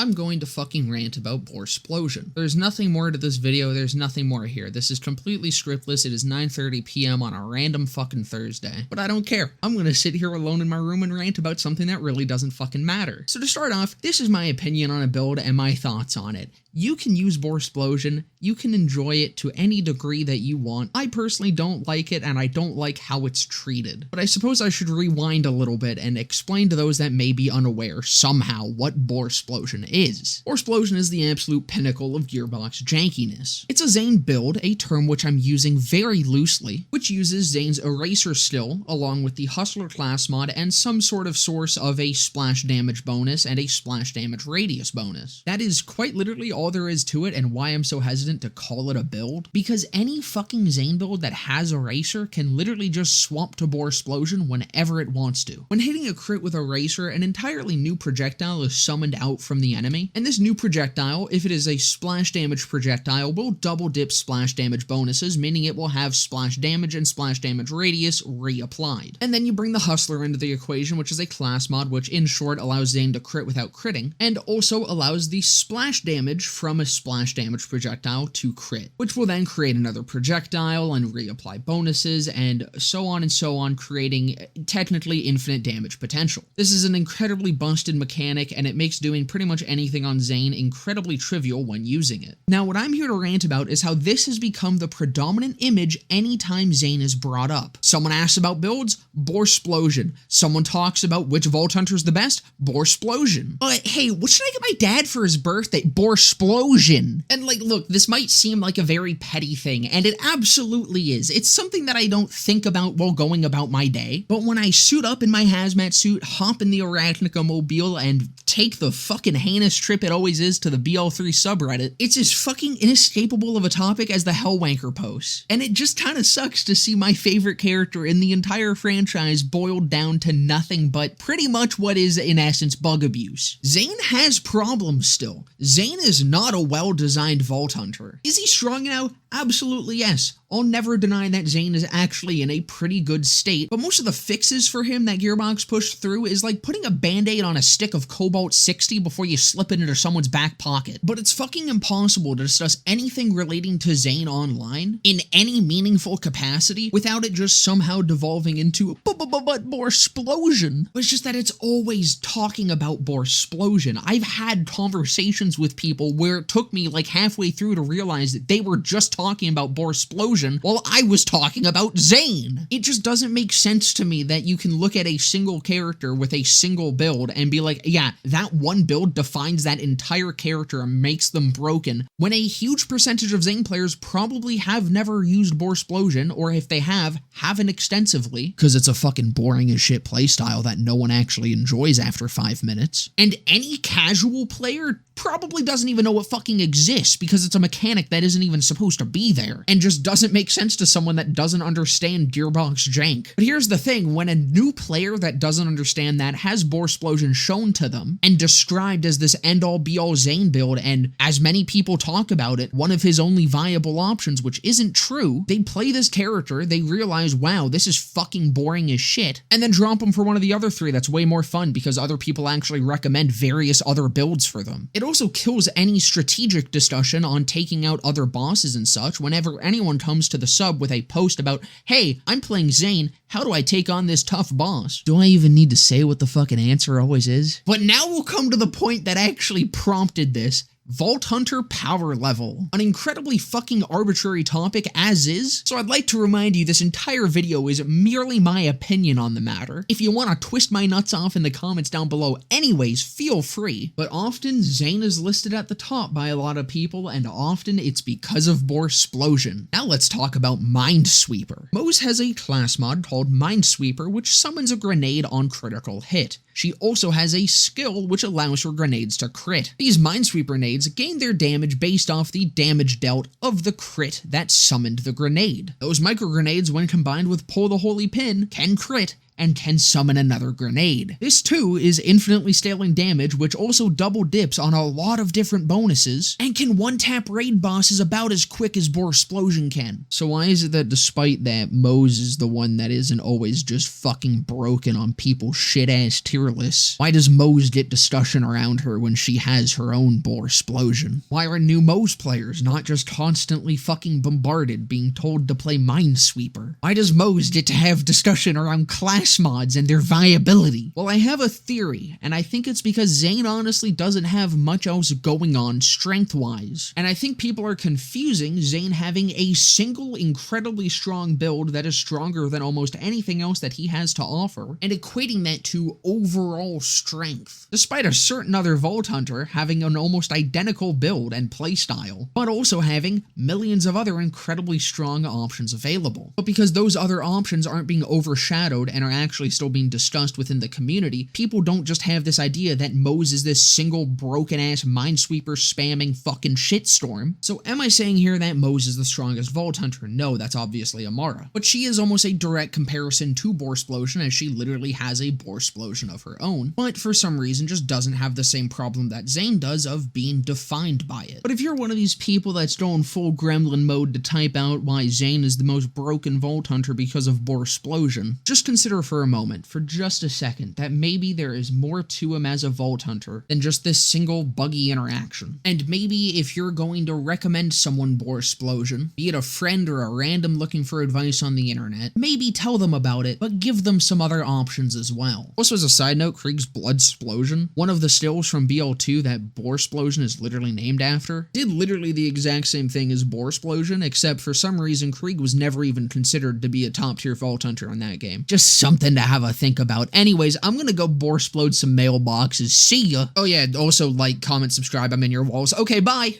I'm going to fucking rant about Boresplosion. There's nothing more to this video, there's nothing more here. This is completely scriptless, it is 9:30 p.m. on a random fucking Thursday. But I don't care. I'm gonna sit here alone in my room and rant about something that really doesn't fucking matter. So to start off, this is my opinion on a build and my thoughts on it. You can use Boresplosion, you can enjoy it to any degree that you want. I personally don't like it, and I don't like how it's treated. But I suppose I should rewind a little bit and explain to those that may be unaware somehow what Boresplosion is. Boresplosion is the absolute pinnacle of Gearbox jankiness. It's a Zane build, a term which I'm using very loosely, which uses Zane's Eraser skill, along with the Hustler class mod and some sort of source of a splash damage bonus and a splash damage radius bonus. That is quite literally all there is to it, and why I'm so hesitant to call it a build, because any fucking Zane build that has Eraser can literally just swap to Boresplosion whenever it wants to. When hitting a crit with Eraser, an entirely new projectile is summoned out from the enemy, and this new projectile, if it is a splash damage projectile, will double dip splash damage bonuses, meaning it will have splash damage and splash damage radius reapplied. And then you bring the Hustler into the equation, which is a class mod which in short allows Zane to crit without critting, and also allows the splash damage from a splash damage projectile to crit, which will then create another projectile and reapply bonuses and so on, creating technically infinite damage potential. This is an incredibly busted mechanic, and it makes doing pretty much anything on Zane incredibly trivial when using it. Now, what I'm here to rant about is how this has become the predominant image anytime Zane is brought up. Someone asks about builds, Boresplosion. Someone talks about which Vault Hunter's the best, Boresplosion. Hey, what should I get my dad for his birthday? Boresplosion. And like, look, this might seem like a very petty thing, and it absolutely is. It's something that I don't think about while going about my day, but when I suit up in my hazmat suit, hop in the Arachnica mobile, and take the fucking heinous trip it always is to the BL3 subreddit, it's as fucking inescapable of a topic as the Hellwanker posts. And it just kinda sucks to see my favorite character in the entire franchise boiled down to nothing but pretty much what is, in essence, bug abuse. Zane has problems still. Zane is not a well-designed Vault Hunter. Is he strong now? Absolutely yes. I'll never deny that Zane is actually in a pretty good state, but most of the fixes for him that Gearbox pushed through is like putting a band-aid on a stick of Cobalt 60 before you slip it into someone's back pocket. But it's fucking impossible to discuss anything relating to Zane online in any meaningful capacity without it just somehow devolving into Boresplosion. It's just that it's always talking about Boresplosion. I've had conversations with people where it took me like halfway through to realize that they were just talking about Boresplosion while I was talking about Zane. It just doesn't make sense to me that you can look at a single character with a single build and be like, yeah, that one build defines that entire character and makes them broken, when a huge percentage of Zane players probably have never used Boresplosion, or if they have, haven't extensively, because it's a fucking boring as shit playstyle that no one actually enjoys after 5 minutes. And any casual player probably doesn't even know it fucking exists because it's a mechanic that isn't even supposed to be there and just doesn't make sense to someone that doesn't understand Gearbox jank. But here's the thing, when a new player that doesn't understand that has Boresplosion shown to them and described as this end-all be-all Zane build, and as many people talk about it, one of his only viable options, which isn't true, they play this character, they realize, wow, this is fucking boring as shit, and then drop him for one of the other three that's way more fun because other people actually recommend various other builds for them. It also kills any strategic discussion on taking out other bosses and such whenever anyone comes to the sub with a post about, hey, I'm playing Zane, how do I take on this tough boss? Do I even need to say what the fucking answer always is? But now we'll come to the point that actually prompted this. Vault Hunter power level. An incredibly fucking arbitrary topic as is, so I'd like to remind you this entire video is merely my opinion on the matter. If you want to twist my nuts off in the comments down below anyways, feel free. But often Zane is listed at the top by a lot of people, and often it's because of Boresplosion. Now let's talk about Minesweeper. Moze has a class mod called Minesweeper which summons a grenade on critical hit. She also has a skill which allows her grenades to crit. These Minesweeper nades gain their damage based off the damage dealt of the crit that summoned the grenade. Those micro grenades, when combined with Pull the Holy Pin, can crit, and can summon another grenade. This too is infinitely scaling damage, which also double dips on a lot of different bonuses, and can one-tap raid bosses about as quick as Boresplosion can. So why is it that despite that, Mose is the one that isn't always just fucking broken on people's shit-ass tier lists? Why does Mose get discussion around her when she has her own Boresplosion? Why are new Mose players not just constantly fucking bombarded being told to play Minesweeper? Why does Mose get to have discussion around class mods and their viability? Well, I have a theory, and I think it's because Zane honestly doesn't have much else going on strength-wise. And I think people are confusing Zane having a single incredibly strong build that is stronger than almost anything else that he has to offer, and equating that to overall strength, despite a certain other Vault Hunter having an almost identical build and playstyle, but also having millions of other incredibly strong options available. But because those other options aren't being overshadowed and are actually still being discussed within the community, people don't just have this idea that Mose is this single broken-ass Minesweeper spamming fucking shitstorm. So am I saying here that Mose is the strongest Vault Hunter? No, that's obviously Amara. But she is almost a direct comparison to Boresplosion, as she literally has a Boresplosion of her own, but for some reason just doesn't have the same problem that Zane does of being defined by it. But if you're one of these people that's going full gremlin mode to type out why Zane is the most broken Vault Hunter because of Boresplosion, just consider for a moment, for just a second, that maybe there is more to him as a Vault Hunter than just this single buggy interaction. And maybe if you're going to recommend someone Boresplosion, be it a friend or a random looking for advice on the internet, maybe tell them about it, but give them some other options as well. Also, as a side note, Krieg's Bloodsplosion, one of the stills from BL2 that Boresplosion is literally named after, did literally the exact same thing as Boresplosion, except for some reason Krieg was never even considered to be a top tier Vault Hunter in that game. Just something to have a think about. Anyways, I'm gonna go Boresplode some mailboxes. See ya! Oh yeah, also like, comment, subscribe, I'm in your walls. Okay, bye!